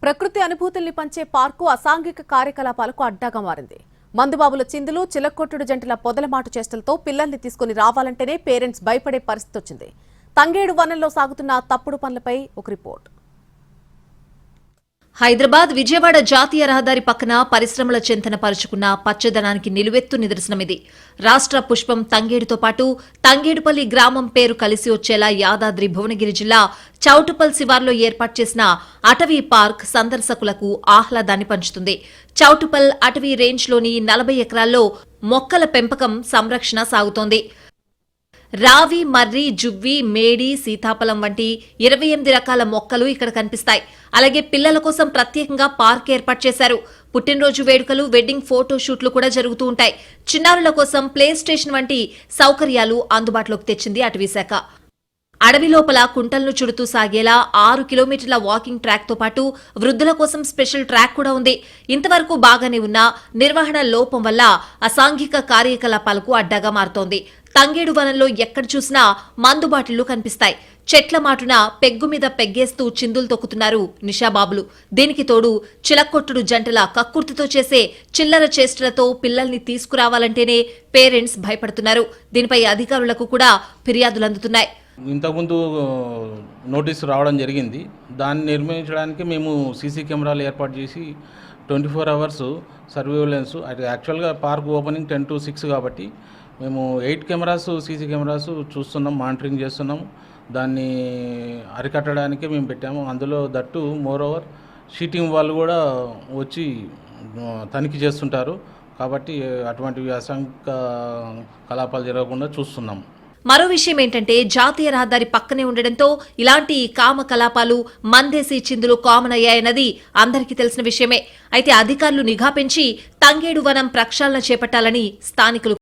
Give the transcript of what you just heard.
ప్రకృతి అనుభూతుల్ని పంచే పార్కు అసాంఘిక కార్యకలాపాలకు అడ్డాగా మారింది. మందుబాబుల చిందులు, చిలక్కొట్టుడు జంటల పొదలమాటు చేష్టలతో పిల్లల్ని తీసుకుని రావాలంటేనే పేరెంట్స్ భయపడే పరిస్థితి వచ్చింది. తంగేడు వనంలో సాగుతున్న తప్పుడు పనులపై ఒక రిపోర్ట్. హైదరాబాద్ విజయవాడ జాతీయ రహదారి పక్కన పరిశ్రమల చెంతన పరుచుకున్న పచ్చదనానికి నిలువెత్తు నిదర్శనమిది. రాష్ట్ర పుష్పం తంగేడుతో పాటు తంగేడుపల్లి గ్రామం పేరు కలిసి వచ్చేలా యాదాద్రి భువనగిరి జిల్లా చౌటుపల్ శివార్లో ఏర్పాటు చేసిన అటవీ పార్క్ సందర్శకులకు ఆహ్లాదాన్ని పంచుతుంది. చౌటుపల్ అటవీ రేంజ్లోని 40 ఎకరాల్లో మొక్కల పెంపకం, సంరక్షణ సాగుతోంది. రావి, మర్రి, జువ్వి, మేడి, సీతాఫలం వంటి 28 రకాల మొక్కలు ఇక్కడ కనిపిస్తాయి. అలాగే పిల్లల కోసం ప్రత్యేకంగా పార్క్ ఏర్పాటు చేశారు. పుట్టినరోజు వేడుకలు, వెడ్డింగ్ ఫోటో షూట్లు కూడా జరుగుతూ ఉంటాయి. చిన్నారుల కోసం ప్లే స్టేషన్ వంటి సౌకర్యాలు అందుబాటులోకి తెచ్చింది అటవీశాఖ. అడవి లోపల కుంటలను చుడుతూ సాగేలా 6 కిలోమీటర్ల వాకింగ్ ట్రాక్ తో పాటు వృద్ధుల కోసం స్పెషల్ ట్రాక్ కూడా ఉంది. ఇంతవరకు బాగానే ఉన్న నిర్వహణ లోపం వల్ల అసాంఘిక కార్యకలాపాలకు అడ్డాగా మారుతోంది. తంగేడు వనంలో ఎక్కడ చూసినా మందు బాటిళ్లు కనిపిస్తాయి. చెట్ల మాటున పెగ్గు మీద పెగ్గేస్తూ చిందులు తొక్కుతున్నారు నిషాబాబులు. దీనికి తోడు చిలక్కొట్టుడు జంటల కక్కుర్తితో చేసే చిల్లర చేష్టలతో పిల్లల్ని తీసుకురావాలంటేనే పేరెంట్స్ భయపడుతున్నారు. దీనిపై అధికారులకు కూడా ఫిర్యాదులు అందుతున్నాయి. ఇంతకుముందు నోటీసు రావడం జరిగింది. దాన్ని నిర్మించడానికి మేము సీసీ కెమెరాలు ఏర్పాటు చేసి 24 అవర్స్ సర్వేలెన్స్. అది యాక్చువల్గా పార్క్ ఓపెనింగ్ 10 to 6 కాబట్టి మేము 8 కెమెరాస్, సీసీ కెమెరాస్ చూస్తున్నాం, మానిటరింగ్ చేస్తున్నాము. దాన్ని అరికట్టడానికి మేము పెట్టాము. అందులో దట్టు మోరోవర్ షీటింగ్ వాళ్ళు కూడా వచ్చి తనిఖీ చేస్తుంటారు. కాబట్టి అటువంటి అసాంఘిక కలాపాలు జరగకుండా చూస్తున్నాము. మరో విషయం ఏంటంటే, జాతీయ రహదారి పక్కనే ఉండడంతో ఇలాంటి కామ కలాపాలు, మందేసి చిందులు కామన్ అయ్యాయన్నది అందరికీ తెలిసిన విషయమే. అయితే అధికారులు నిఘా పెంచి తంగేడు వనం ప్రక్షాళన చేపట్టాలని స్థానికులు